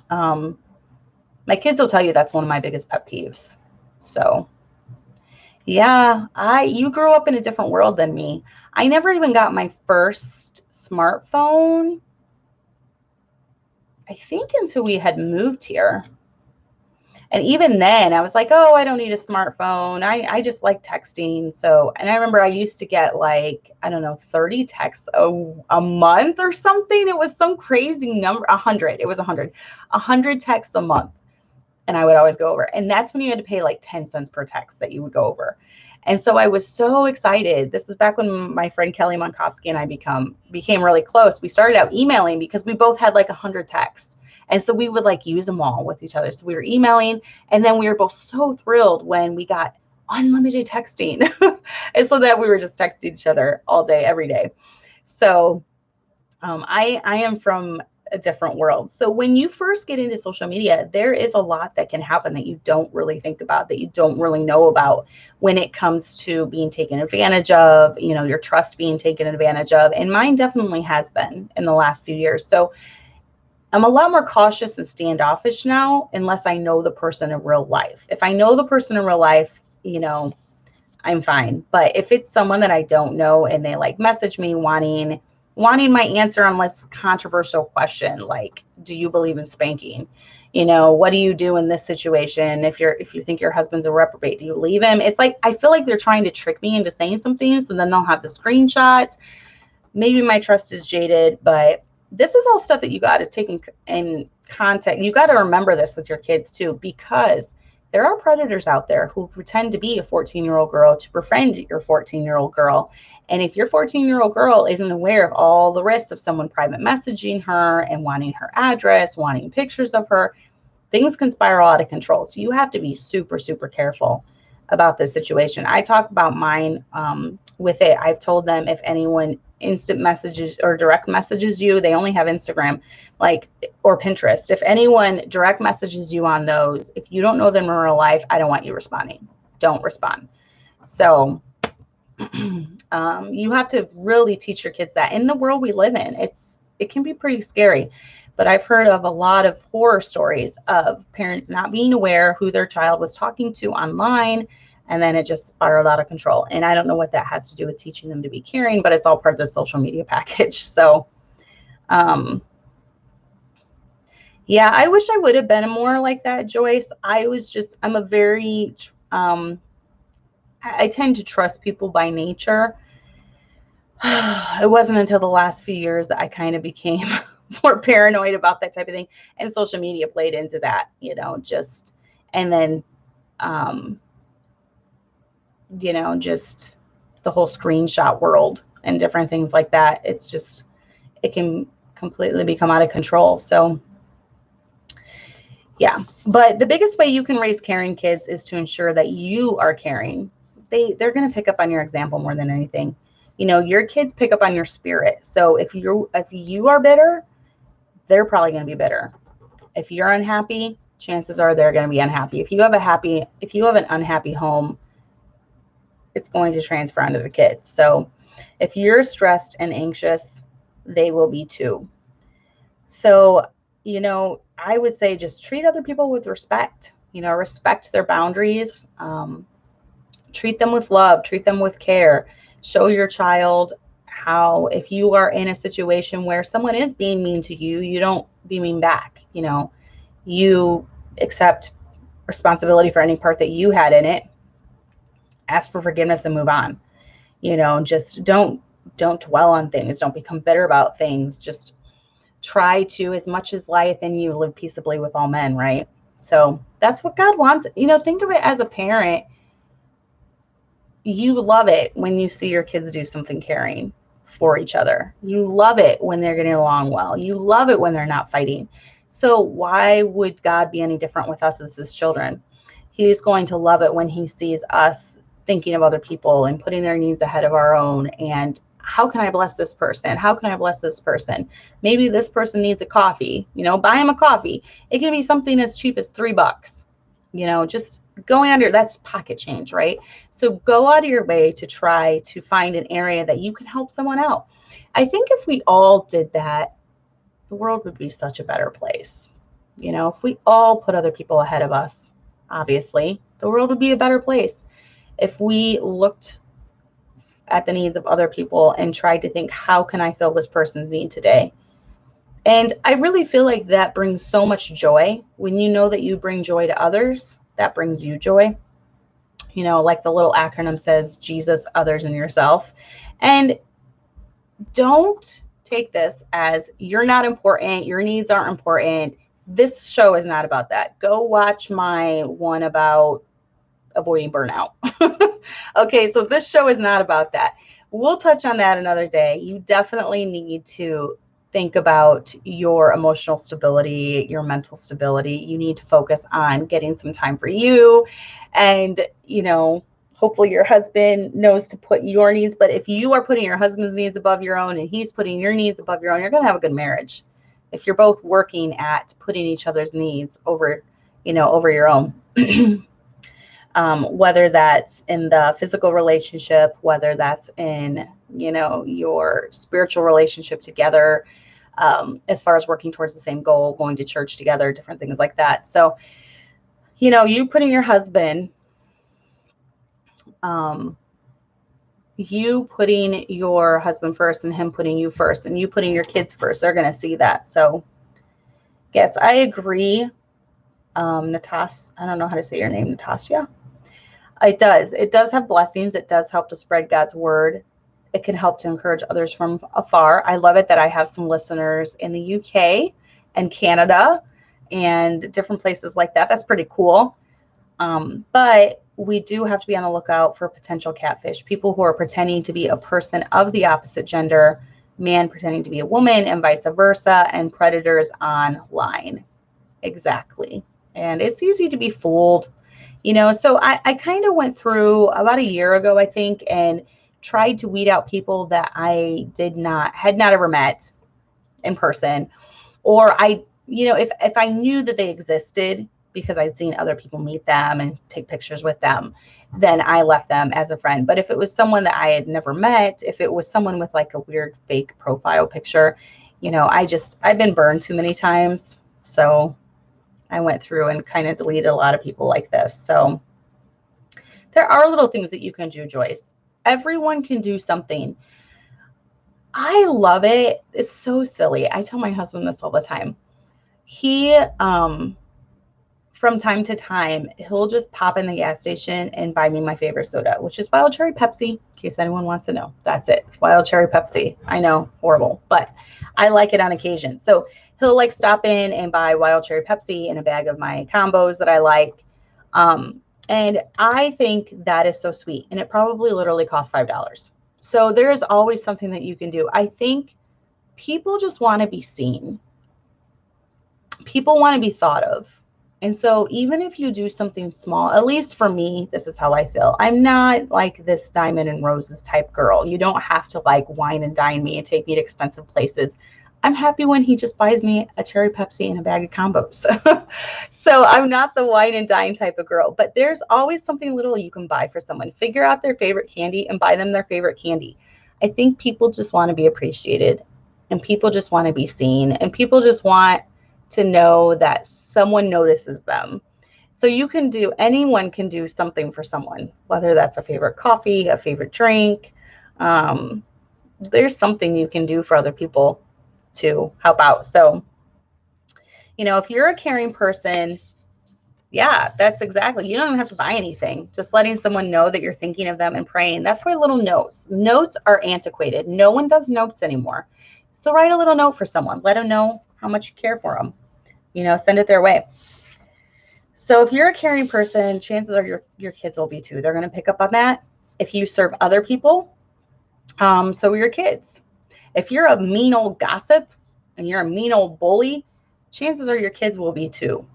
My kids will tell you that's one of my biggest pet peeves. So yeah, you grew up in a different world than me. I never even got my first smartphone, I think, until we had moved here. And even then I was like, oh, I don't need a smartphone. I just like texting. So, and I remember I used to get like, I don't know, 30 texts a month or something. It was some crazy number, 100. It was 100 texts a month. And I would always go over. And that's when you had to pay like 10 cents per text that you would go over. And so I was so excited. This is back when my friend Kelly Monkowski and I became really close. We started out emailing because we both had like 100 texts. And so we would like use them all with each other. So we were emailing, and then we were both so thrilled when we got unlimited texting. And so that we were just texting each other all day, every day. So I am from a different world. So when you first get into social media, there is a lot that can happen that you don't really think about, that you don't really know about when it comes to being taken advantage of, your trust being taken advantage of. And mine definitely has been in the last few years. So I'm a lot more cautious and standoffish now, unless I know the person in real life. If I know the person in real life, I'm fine. But if it's someone that I don't know and they like message me wanting my answer on less controversial question, like, do you believe in spanking? What do you do in this situation? If you think your husband's a reprobate, do you leave him? It's like, I feel like they're trying to trick me into saying something. So then they'll have the screenshots. Maybe my trust is jaded, but this is all stuff that you got to take in context. You got to remember this with your kids too, because there are predators out there who pretend to be a 14-year-old girl to befriend your 14-year-old girl. And if your 14-year-old girl isn't aware of all the risks of someone private messaging her and wanting her address, wanting pictures of her, things can spiral out of control. So you have to be super, super careful about this situation. I talk about mine with it. I've told them if anyone instant messages or direct messages you, they only have Instagram, or Pinterest. If anyone direct messages you on those, if you don't know them in real life, I don't want you responding. Don't respond. So you have to really teach your kids that in the world we live in, it can be pretty scary. But I've heard of a lot of horror stories of parents not being aware who their child was talking to online, and then it just spiraled out of control. And I don't know what that has to do with teaching them to be caring, but it's all part of the social media package. So, yeah, I wish I would have been more like that, Joyce. I'm a very, I tend to trust people by nature. It wasn't until the last few years that I kind of became more paranoid about that type of thing. And social media played into that, and then, just the whole screenshot world and different things like that. It can completely become out of control. So, yeah. But the biggest way you can raise caring kids is to ensure that you are caring. They're going to pick up on your example more than anything. Your kids pick up on your spirit. So if you are bitter, they're probably going to be bitter. If you're unhappy, chances are they're going to be unhappy. If you have an unhappy home, it's going to transfer onto the kids. So if you're stressed and anxious, they will be too. So, I would say just treat other people with respect, respect their boundaries, treat them with love, treat them with care, show your child how, if you are in a situation where someone is being mean to you, you don't be mean back. You accept responsibility for any part that you had in it, ask for forgiveness and move on. Just don't dwell on things. Don't become bitter about things. Just try to, as much as lieth in you, live peaceably with all men, right? So that's what God wants. Think of it as a parent. You love it when you see your kids do something caring for each other. You love it when they're getting along well. You love it when they're not fighting. So why would God be any different with us as his children? He's going to love it when he sees us thinking of other people and putting their needs ahead of our own. And how can I bless this person? How can I bless this person? Maybe this person needs a coffee, buy him a coffee. It can be something as cheap as $3, just going under, that's pocket change, right? So go out of your way to try to find an area that you can help someone out. I think if we all did that, the world would be such a better place. If we all put other people ahead of us, obviously, the world would be a better place. If we looked at the needs of other people and tried to think, how can I fill this person's need today? And I really feel like that brings so much joy. When you know that you bring joy to others, that brings you joy. Like the little acronym says, Jesus, others, and yourself. And don't take this as you're not important, your needs aren't important. This show is not about that. Go watch my one about avoiding burnout. Okay, so this show is not about that. We'll touch on that another day. You definitely need to think about your emotional stability, your mental stability. You need to focus on getting some time for you. And, hopefully your husband knows to put your needs. But if you are putting your husband's needs above your own and he's putting your needs above your own, you're going to have a good marriage. If you're both working at putting each other's needs over your own. Whether that's in the physical relationship, whether that's in, your spiritual relationship together, as far as working towards the same goal, going to church together, different things like that. So, you putting your husband, you putting your husband first and him putting you first and you putting your kids first, they're going to see that. So yes, I agree. Natasha, I don't know how to say your name, Natasha. It does have blessings. It does help to spread God's word. It can help to encourage others from afar. I love it that I have some listeners in the UK and Canada and different places like that. That's pretty cool. But we do have to be on the lookout for potential catfish, people who are pretending to be a person of the opposite gender, man pretending to be a woman and vice versa, and predators online. Exactly. And it's easy to be fooled. So I kind of went through about a year ago, I think, and tried to weed out people that I had not ever met in person, or if I knew that they existed because I'd seen other people meet them and take pictures with them, then I left them as a friend. But if it was someone that I had never met, if it was someone with like a weird fake profile picture, I've been burned too many times. So I went through and kind of deleted a lot of people like this. So there are little things that you can do, Joyce. Everyone can do something. I love it. It's so silly. I tell my husband this all the time. He, from time to time, he'll just pop in the gas station and buy me my favorite soda, which is Wild Cherry Pepsi, in case anyone wants to know. That's it. Wild Cherry Pepsi. I know, horrible, but I like it on occasion. So he'll like stop in and buy Wild Cherry Pepsi in a bag of my combos that I like. And I think that is so sweet. And it probably literally costs $5. So there's always something that you can do. I think people just want to be seen. People want to be thought of. And so even if you do something small, at least for me, this is how I feel. I'm not like this diamond and roses type girl. You don't have to like wine and dine me and take me to expensive places. I'm happy when he just buys me a cherry Pepsi and a bag of combos. So I'm not the wine and dine type of girl, but there's always something little you can buy for someone. Figure out their favorite candy and buy them their favorite candy. I think people just want to be appreciated, and people just want to be seen, and people just want to know that someone notices them. So anyone can do something for someone, whether that's a favorite coffee, a favorite drink. There's something you can do for other people to help out. So, if you're a caring person, yeah, that's exactly. You don't even have to buy anything. Just letting someone know that you're thinking of them and praying. That's why little notes. Notes are antiquated. No one does notes anymore. So write a little note for someone. Let them know how much you care for them. Send it their way. So if you're a caring person, chances are your kids will be too. They're going to pick up on that. If you serve other people, so are your kids. If you're a mean old gossip and you're a mean old bully, chances are your kids will be too.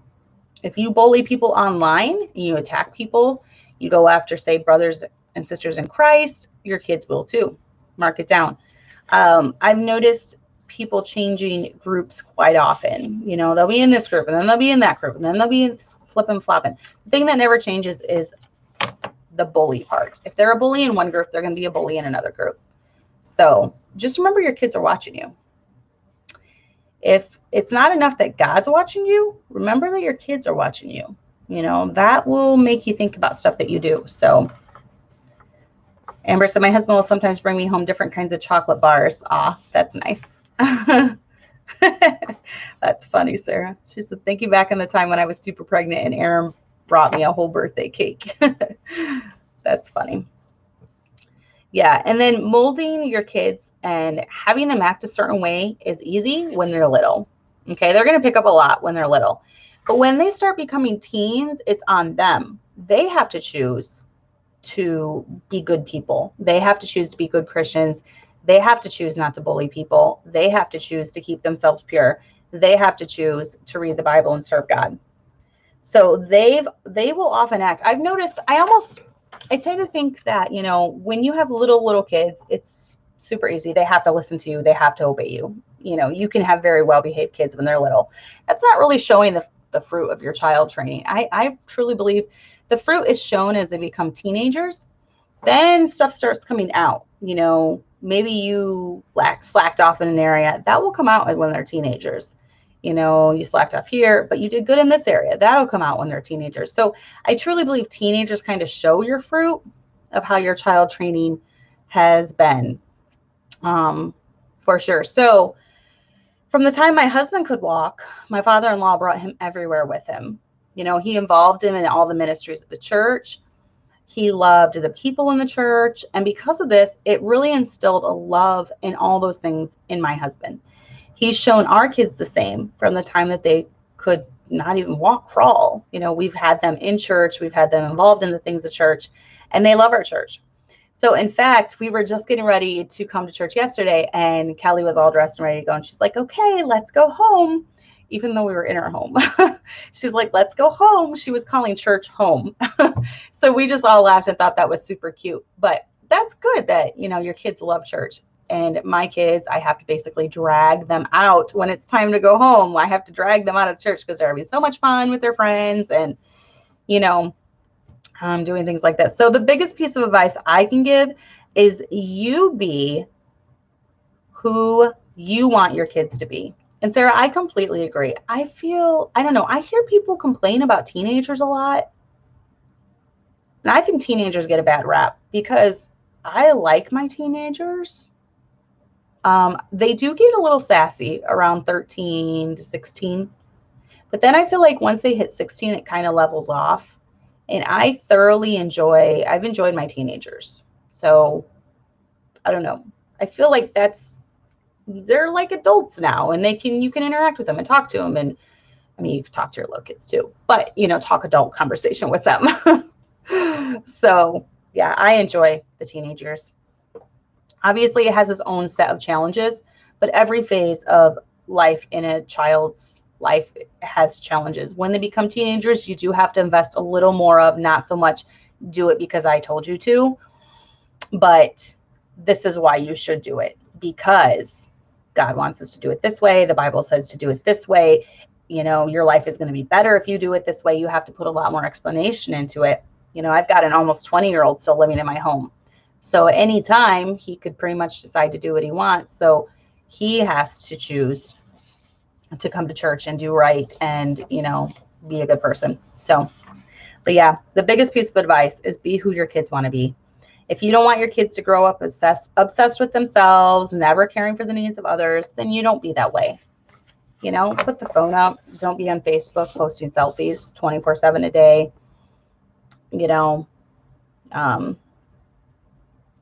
If you bully people online and you attack people, you go after, say, brothers and sisters in Christ, your kids will too. Mark it down. I've noticed people changing groups quite often. They'll be in this group and then they'll be in that group and then they'll be flipping flopping. The thing that never changes is the bully part. If they're a bully in one group, they're going to be a bully in another group. So just remember your kids are watching you. If it's not enough that God's watching you, remember that your kids are watching you. That will make you think about stuff that you do. So Amber said, my husband will sometimes bring me home different kinds of chocolate bars. Ah, that's nice. That's funny, Sarah. She said, thank you back in the time when I was super pregnant and Aaron brought me a whole birthday cake. That's funny. Yeah. And then molding your kids and having them act a certain way is easy when they're little. Okay. They're going to pick up a lot when they're little, but when they start becoming teens, it's on them. They have to choose to be good people. They have to choose to be good Christians. They have to choose not to bully people. They have to choose to keep themselves pure. They have to choose to read the Bible and serve God. So they will often act. I've noticed, I tend to think that, when you have little kids, it's super easy. They have to listen to you. They have to obey you. You can have very well-behaved kids when they're little. That's not really showing the fruit of your child training. I truly believe the fruit is shown as they become teenagers. Then stuff starts coming out. Maybe you slacked off in an area. That will come out when they're teenagers. You slacked off here, but you did good in this area. That'll come out when they're teenagers. So I truly believe teenagers kind of show your fruit of how your child training has been, for sure. So from the time my husband could walk, my father-in-law brought him everywhere with him. He involved him in all the ministries of the church. He loved the people in the church. And because of this, it really instilled a love in all those things in my husband. He's shown our kids the same from the time that they could not even walk, crawl. We've had them in church. We've had them involved in the things of church, and they love our church. So in fact, we were just getting ready to come to church yesterday, and Kelly was all dressed and ready to go. And she's like, okay, let's go home. Even though we were in our home, she's like, let's go home. She was calling church home. So we just all laughed and thought that was super cute. But that's good that, your kids love church. And my kids, I have to basically drag them out when it's time to go home. I have to drag them out of church because they're having so much fun with their friends and, doing things like that. So the biggest piece of advice I can give is you be who you want your kids to be. And Sarah, I completely agree. I don't know, I hear people complain about teenagers a lot. And I think teenagers get a bad rap because I like my teenagers. They do get a little sassy around 13 to 16. But then I feel like once they hit 16, it kind of levels off. And I've enjoyed my teenagers. So I don't know. I feel like they're like adults now, and you can interact with them and talk to them. And I mean, you can talk to your little kids too, but talk adult conversation with them. So yeah, I enjoy the teenagers. Obviously, it has its own set of challenges, but every phase of life in a child's life has challenges. When they become teenagers, you do have to invest a little more of, not so much do it because I told you to, but this is why you should do it, because God wants us to do it this way. The Bible says to do it this way. Your life is going to be better if you do it this way. You have to put a lot more explanation into it. I've got an almost 20-year-old still living in my home. So at any time, he could pretty much decide to do what he wants. So he has to choose to come to church and do right and, be a good person. So, but yeah, the biggest piece of advice is be who your kids want to be. If you don't want your kids to grow up obsessed with themselves, never caring for the needs of others, then you don't be that way. Put the phone up. Don't be on Facebook posting selfies 24/7 a day.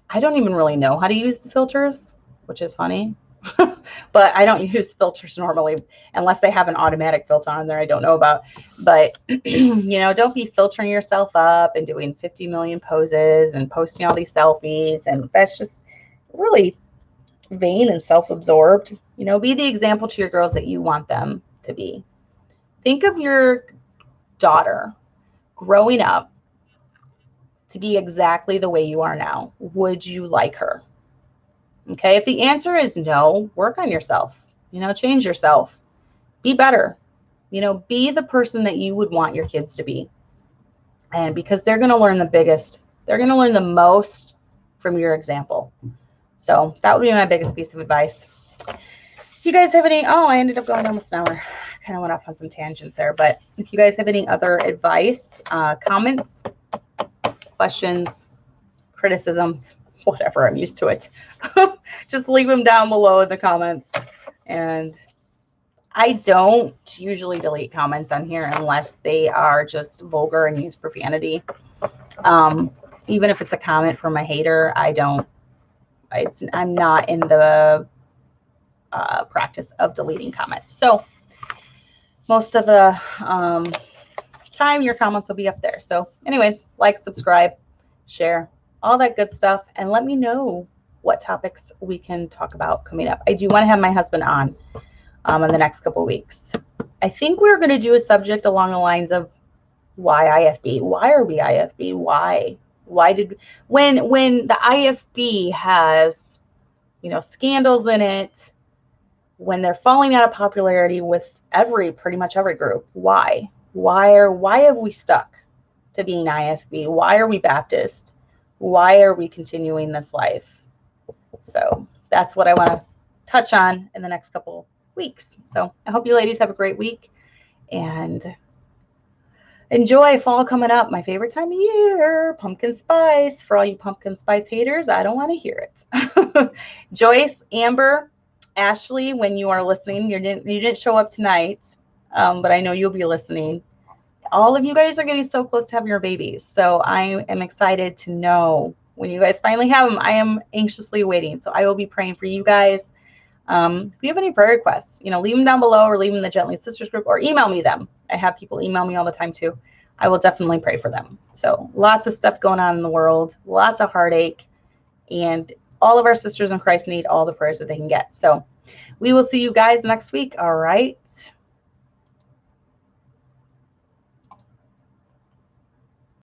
I don't even really know how to use the filters, which is funny. But I don't use filters normally unless they have an automatic filter on there I don't know about. But, don't be filtering yourself up and doing 50 million poses and posting all these selfies. And that's just really vain and self-absorbed. Be the example to your girls that you want them to be. Think of your daughter growing up to be exactly the way you are now. Would you like her? Okay, if the answer is no, work on yourself, change yourself, be better, be the person that you would want your kids to be. And because they're going to learn the most from your example. So that would be my biggest piece of advice. If you guys have any, I ended up going almost an hour. I kind of went off on some tangents there, but if you guys have any other advice, comments, questions, criticisms, whatever, I'm used to it. Just leave them down below in the comments. And I don't usually delete comments on here unless they are just vulgar and use profanity. Even if it's a comment from a hater, I'm not in the practice of deleting comments. So most of the time your comments will be up there. So anyways, like, subscribe, share, all that good stuff, and let me know what topics we can talk about coming up. I do want to have my husband on in the next couple of weeks. I think we're going to do a subject along the lines of why IFB? Why are we IFB? Why when the IFB has, scandals in it, when they're falling out of popularity with pretty much every group, why have we stuck to being IFB? Why are we Baptist? Why are we continuing this life? So that's what I want to touch on in the next couple weeks. So I hope you ladies have a great week and enjoy fall coming up. My favorite time of year, pumpkin spice. For all you pumpkin spice haters, I don't want to hear it. Joyce, Amber, Ashley, when you are listening, you didn't show up tonight, but I know you'll be listening. All of you guys are getting so close to having your babies. So I am excited to know when you guys finally have them. I am anxiously waiting. So I will be praying for you guys. If you have any prayer requests, leave them down below or leave them in the Gently Sisters group or email me them. I have people email me all the time too. I will definitely pray for them. So lots of stuff going on in the world, lots of heartache, and all of our sisters in Christ need all the prayers that they can get. So we will see you guys next week. All right.